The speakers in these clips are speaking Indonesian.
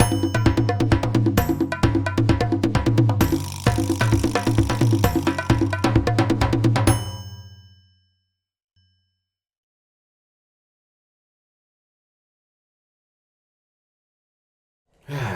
Lah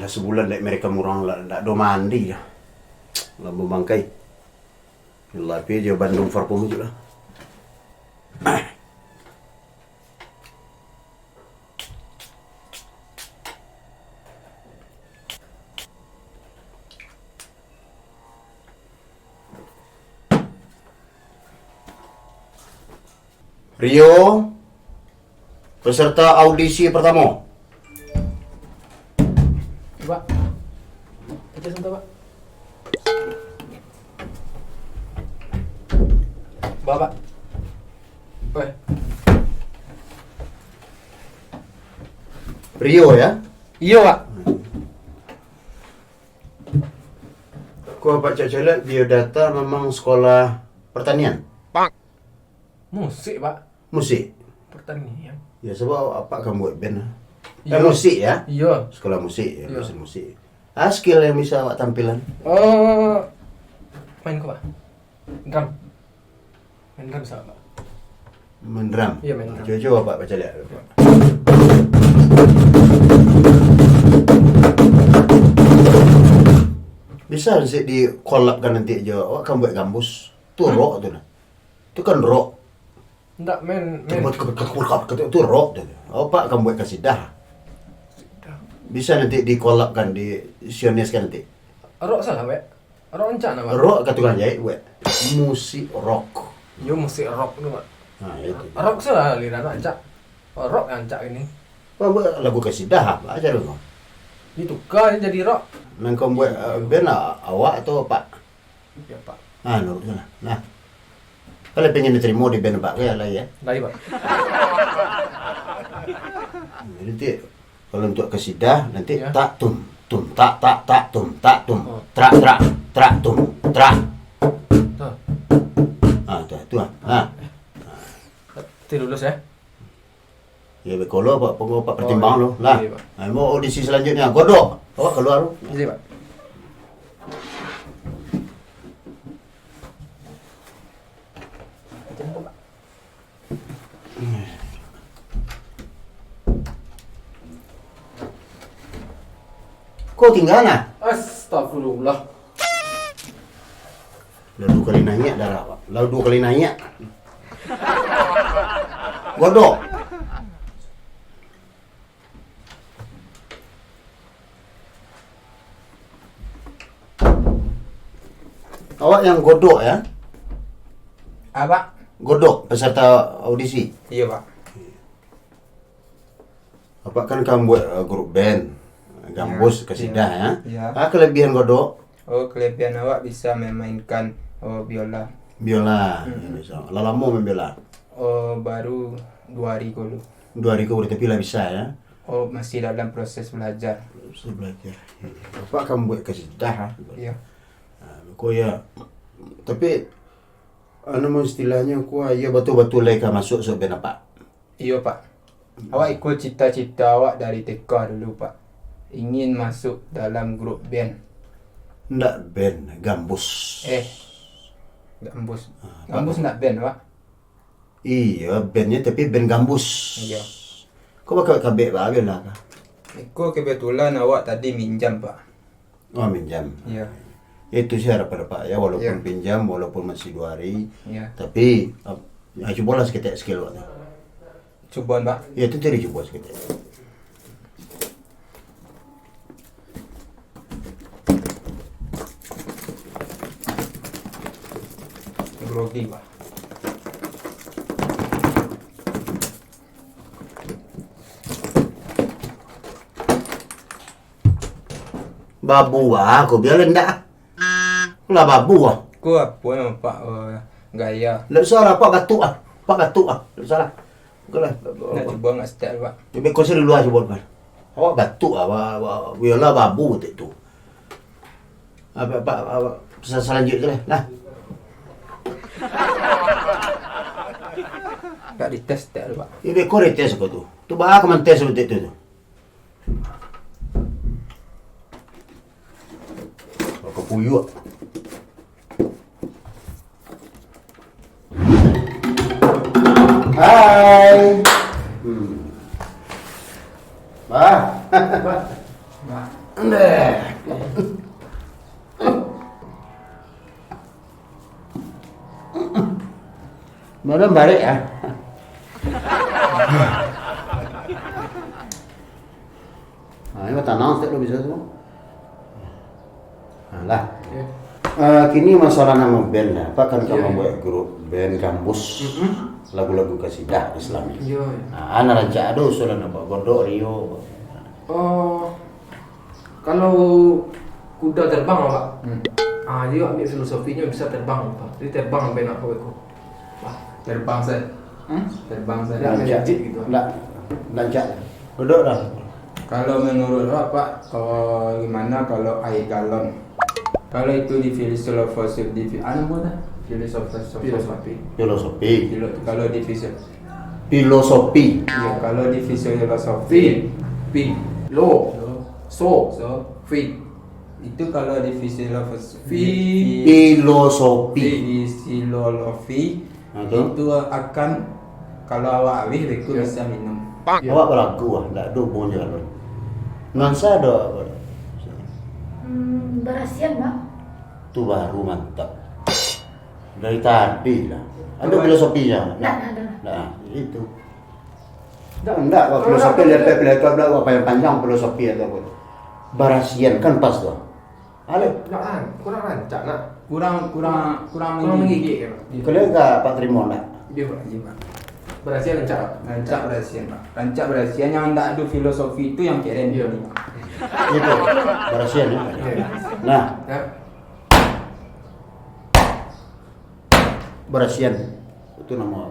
sebulan dek mereka murang lah ndak do mandi lah. Lah membangkai. Lah pi je Bandung Farpung je lah. Rio, peserta audisi pertama. Pak, kita sebentar Pak. Bapak. Woi. Rio ya? Iya Pak. Kau baca lihat biodata memang sekolah pertanian? Musik Pak. Musik? Pertanian. Ya sebab apa kamu buat band? Iya. Musik ya? Iya. Sekolah musik ya, Iya. dosen musik. Skill yang bisa awak tampilan? Main ke Pak? Drum. Main drum bisa Pak? Main drum? Iya, main drum. Coba Pak baca lihat. Bisa sih di collab kan nanti aja. Awak kan buat gambus. Itu rock tu lah. Itu kan rock. Enggak, main. Itu rock tu. Awak kan buat kasidah. Bisa nanti di collab kan, di sioniskan nanti. Rock salah Pak. Rock encak nama. Rock kat tukang jahit buat. Musik rock. Yo musik rock tu Pak. Nah itu. Rock salah liran encak. Rock encak ini. Kau buat lagu kasidah apa aja dong. Ditukar jadi rock. Nang kau buat band awak atau Pak? Ya Pak. Nurut lah. Nah, kalau pengen diterima di band Pak ya lah ya. Lagi Pak. Nanti kalau untuk kasidah nanti Ya. tak tum tak tum Oh. trak tum trak. Tuh. Tuh. Ah. Nanti lulus ya. Ya kalau Pak pertimbang lo iya. lah. Iya, Pak. Mau audisi selanjutnya godok. Awak keluar lo. Jadi Pak. Kau tinggal nah? Astagfirullah. Lah 2 kali nanya darah Pak. Lah 2 kali nanya. Godok. Awak yang godok ya? Apa? Godok peserta audisi. Iya Pak. Apa kan kamu buat grup band, gambus, Ya, kasidah ya? ya. Kelebihan godok? Oh, kelebihan awak bisa memainkan biola. Biola. Ya, bisa. Lah lama main biola? Oh, baru 2 hari dulu. 2 hari kau tapi lah bisa ya? Oh, masih dalam proses belajar. Saya belajar. Apa kamu buat kasidah? Iya. Kau ya, tapi mau istilahnya kau ya betul-betul leka masuk band apa? Iya, Pak. Awak ikut cita-cita awak dari TK dulu, Pak. Ingin masuk dalam grup band. Ndak band, gambus. Gambus. Gambus nak band, Pak. Iya, bandnya tapi band gambus. Iya. Kau bakal kabek bah biola kah? Ikut kebetulan awak tadi minjam, Pak. Oh, minjam. Iya. Itu sih harapan Pak ya, walaupun Ya. pinjam, walaupun masih 2 hari. Iya. Tapi cobalah sekitar skill waktu. Coba, Pak. Ya itu tadi coba sekitar. Grogi, Pak. Babu aku biar ndak. Lah babu ah. Ku apa nama Pak gaya. Lah salah Pak batuk ah. Pak batuk ah. Lah salah. Kalau Nak coba nggak style, Pak. Coba kau sini luar coba kan. Awak batuk ah. Biarlah babu itu. Apa selanjutnya lah. Nggak dites style, Pak. Ini kau tes kau tu. Tu bah aku men tes betul tu. puyuh. Hai. Bah. Bah. Ndeh. Mana balik ya? Nah, ini tanah tak lo bisa tu. Nah, lah. Ya. Kini masalah nama band lah. Apa kan kamu Iya. buat grup band kampus lagu-lagu kasidah Islami. Iya. Nah, anak rancak ada usulan apa? Godok Rio. Oh, kalau kuda terbang Pak. Dia ambil filosofinya bisa terbang Pak. Jadi terbang sampai nak kau. Wah, Terbang saya. Terbang saya. Nggak ngejit gitu. Nggak rancak. Godok dah. Kalau menurut Pak, kalau gimana kalau air galon? Kalau itu di filosofi di anu mana? Filosofi. Filosofi. Kalau di filosofi. Filosofi. Iya, kalau di filosofi. Lo, so, fi. Itu kalau di filosofi. Filosofi. Filosofi Betul. itu akan kalau awak habis itu Ya. bisa minum. Ya. Awak berlaku ah, tak ada hubungannya kalau. Nuansa ada apa? Berasian, Mak. Itu baru mantap. Dari tadi lah. Ada filosofinya. Nggak ada. Nah, itu. Enggak, kalau filosofi lihat apa yang panjang filosofi atau apa. Barasian kan pas tuh. Ale, Kurang rancak nak. Kurang Kurang menggigit kan. kalian enggak Pak Trimon nak? Dia Pak. Iya, Pak. Berhasil rancak. Rancak berasian, Pak. Rancak berasian yang tidak ada filosofi itu yang keren Iya. ini, Pak. Itu. Barasian ya. Iya. Nah, Ya. Barasian itu nama.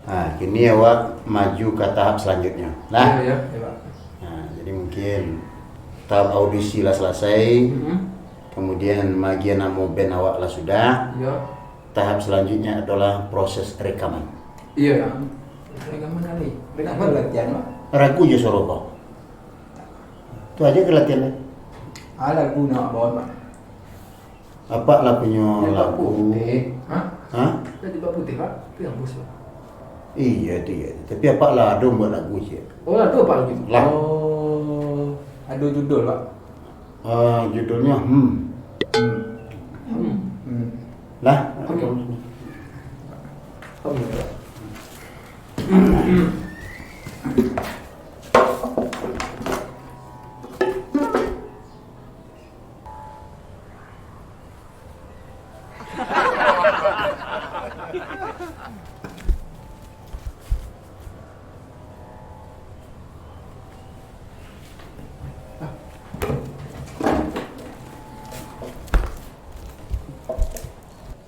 Nah, kini awak maju ke tahap selanjutnya. Nah, Iya, Iya, Pak. nah, jadi mungkin tahap audisi lah selesai. Kemudian bagian nama band awak lah sudah. Iya. Tahap selanjutnya adalah proses rekaman. Iya. Rekaman kali. Rekaman. Rekaman latihan, Pak. Ragu je suara kau. Itu aja ke latihan. Lagu nak bawa, Pak. Apa lah punya lagu? Hah? Hah? Jadi Pak Putih Pak. Itu yang bos Pak. Iya itu ya. Tapi apa lah ada buat lagu je. Oh, ada Pak lagi. Lah. Oh, ada judul, Pak. Judulnya lah.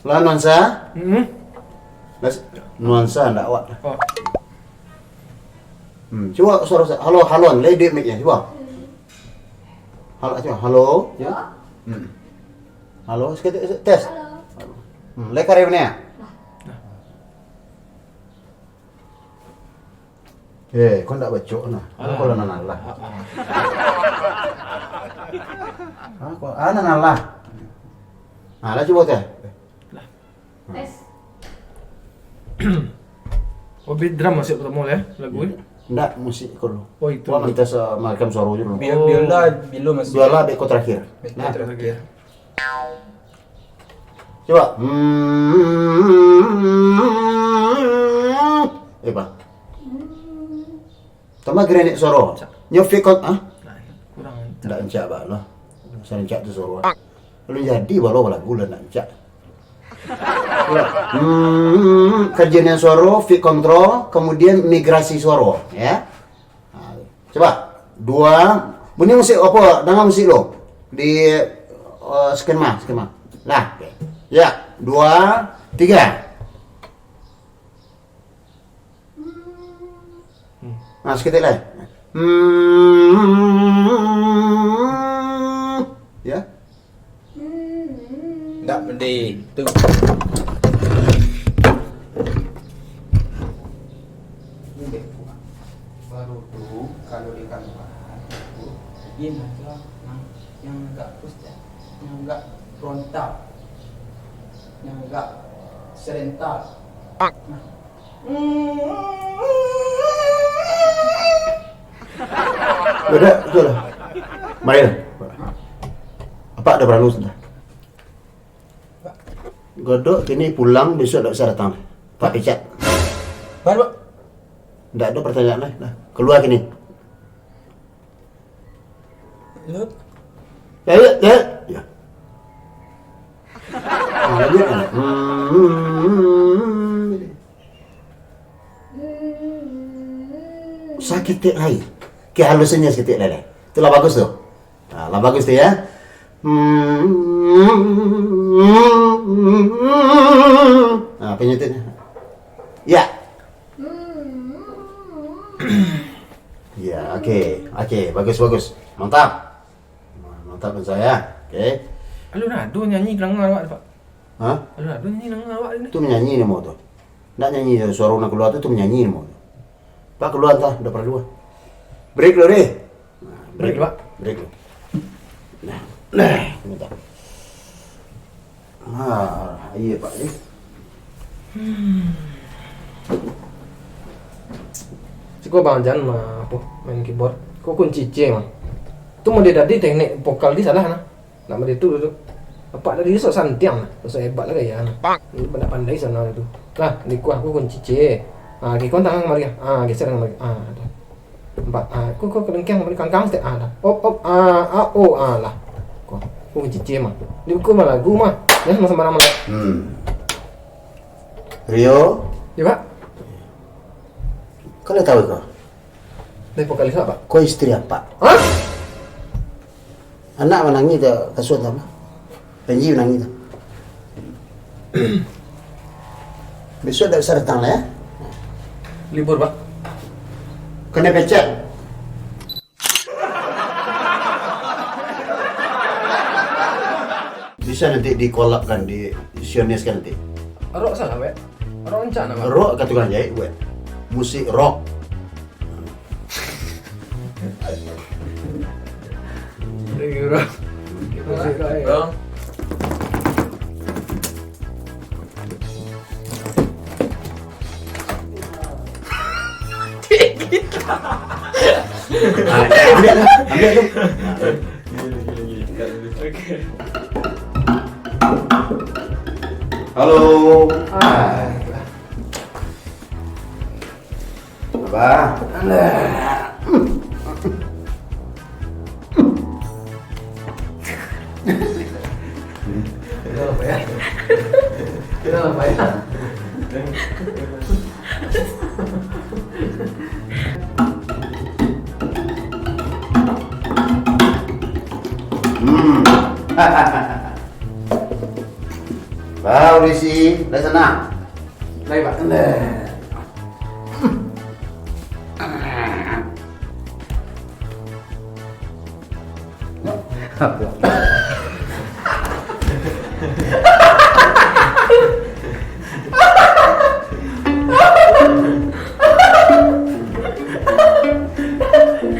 Lah nuansa? Nuansa ndak awak. Oh. Coba suara halo halo lay duit mic ya coba. Halo coba halo. Ya. Halo sekali tes. Halo. Lay karya mana ya? Kau ndak baca nah. Kau lah nanalah. Kau nanalah. Nah, lah coba teh. Tes. Oh, beat drum masih pertama ya lagu ini. Ndak musik kalau. Oh, itu. Wah minta semacam suara dulu. Biola masih. Biola beko terakhir. Nah, Terakhir. Coba. Pak. Tama grenek soro. Nyofik kot ah. Nah, kurang. Ndak encak ba lo. Saya encak tu soro. Lu jadi balo lagu lah nak encak. Kajian suara, fit control, kemudian migrasi suara, ya. Nah, coba dua, bunyi musik apa? Dengan musik lo di skema. Lah, ya, 2, 3. Nah, sekitar lah. Ya. tak mending tu. Baru tu kalau di kantor ini macam yang agak push yang agak frontal. Yang enggak serentak. Udah, betul lah. Mari lah. Apa ada berlalu sudah? Godok kini pulang, besok tak bisa datang. Pak Picat. Baru, Pak. Tidak ada pertanyaan lah. Dah. Keluar kini. Lu Ya. Ya. Lanjut kan? Sakit tak lain. Kehalusannya sakit lele. Itulah bagus tuh. Lah bagus tuh ya. Nah, penyutitnya. Ya. Ya, oke, bagus. Mantap kan saya. Oke. Alu nado nyanyi kelang awak Pak. Hah? Alu nado nyanyi kelang awak ini. Itu menyanyi nih mau tuh. Nggak nyanyi suara nak keluar tuh menyanyi nih mau. Pak keluar entah, udah pernah keluar. Break lo deh. Nah, Break, Pak. Break lo. Nah, bentar. Iya Pak ini. Kau bang jangan mah apa main keyboard. Kau kunci C mah. Tu mau dia tadi teknik vokal di salah nah. Nak mau itu tu. Apa tadi sok santiang nah. Sok hebat lah gaya nah. Ini pandai sana itu. Lah, di aku kunci C. Kau tangan mari. Geser tangan mari. Dah. Empat. Kau kelengkang mari kangkang setiap dah. Op lah. Kau kunci C mah. Di buku mah lagu mah. Ya sama nama. Rio, Ya Pak. kau dah tahu kau? Dari vokalis apa? Kau istri apa? Hah? Anak menangi tu kasuan sama. Penji menangi tu. Besok tak bisa datang lah ya. Libur Pak. Kena pecat. Bisa nanti dikolapkan, disioniskan nanti. Rock salah Pak. Rock encana Pak. Rock kata tukang jahit buat. Musik rock. Bang. Ambil tu. Halo. Abah. Kenapa ya? Kenapa ya? Bau Risi, dah sana. Baik Pak.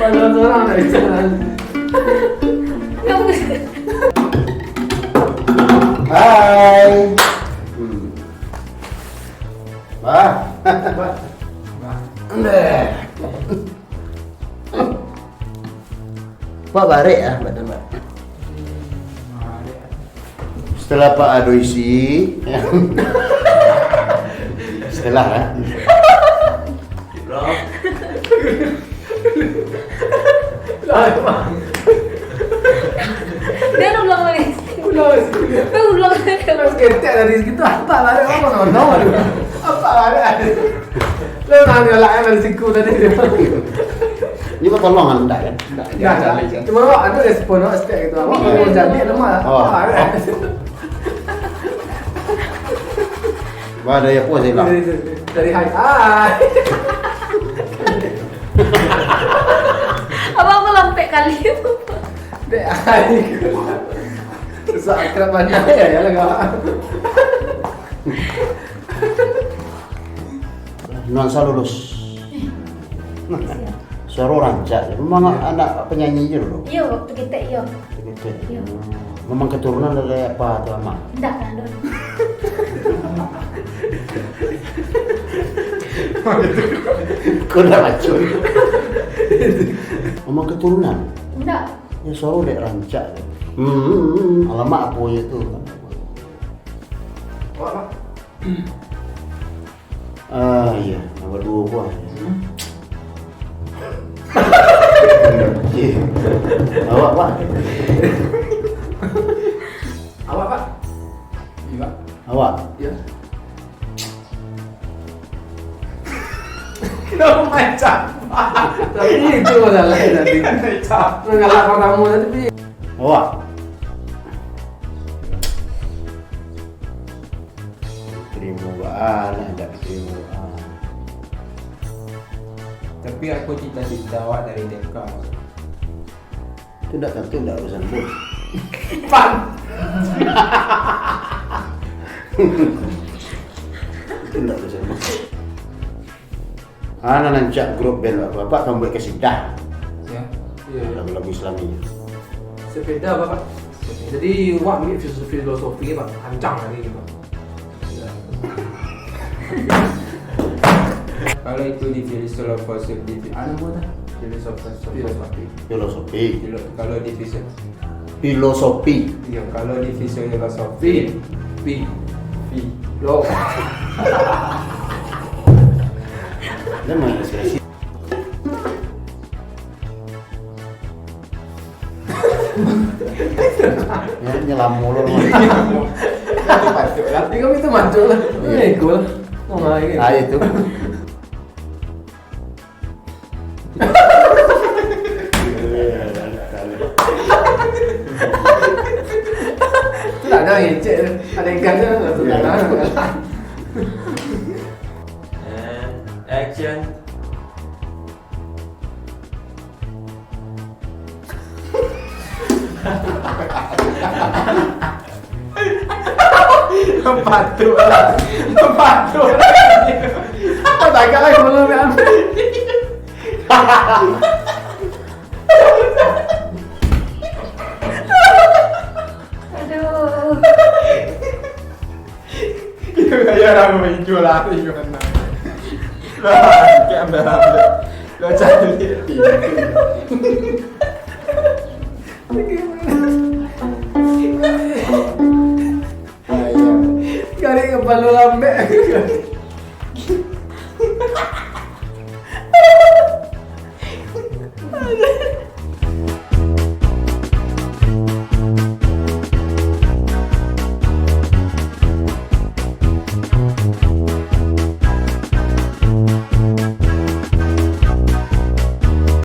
Padahal orang dari jalan. Hai. Bah. Pak balik ya, badan Pak. Setelah Pak Adoisi, setelah ya. Dia ulang lagi. Ulang. Ulang lagi. Terus ketek dari situ apa lah apa nggak apa lah. Lo nanya lah dari siku tadi. Ini pertolongan enggak kan? Enggak. Cuma awak ada respon awak step gitu. Awak mau jadi lemah. Oh. Wah, ada ya puas hilang. Dari hai. Abang aku lampai kali. Dek hai. Susah akrab mana ya lah. Nuansa lulus. Suara rancak. Memang anak penyanyi je dulu. Yo, waktu kita yo. Gitu. Iya. Memang keturunan dari apa tuh Mama? Enggak kan dong. Kau udah macun. Memang keturunan. Enggak. Ya suara dek rancak. Alamak apa itu? Pak. Ah iya, nomor 2 gua. Iya. Awak Pak. Awak Pak. Iya. Awak. Ya. Kenapa macam? Tapi itu masalahnya tadi. Mengalak kamu tadi. Awak. Terima ada terima. Tapi aku cita-cita awak dari TK. Itu tidak tentu tidak urusan pun. Pan. Itu tidak urusan pun. Anak nancak grup band bapak kamu buat kesidah Ya. Iya. lagu-lagu Islami. Sepeda Pak. Jadi wak ambil filosofi Pak, hancang hari ini Pak. Kalau itu di filosofi di anu mana? Filosofi. Filosofi. Kalau di Filosofi. iya, kalau di filosofi Pi. fi. Lo. Dia main ekspresi. Ya nyelam mulu lu. Ini kamu itu mancul lah. Ini gue. Mau ngapain? Ah itu. Itu ada ngecek. Ada ikannya nggak tuh? And action. Patuh lah. Patuh lah. Kau tak kalah belum ambil. Aduh. Kayak orang main jualan gimana? Lah, kayak ambil. Lo cari. Kali kepala lambe.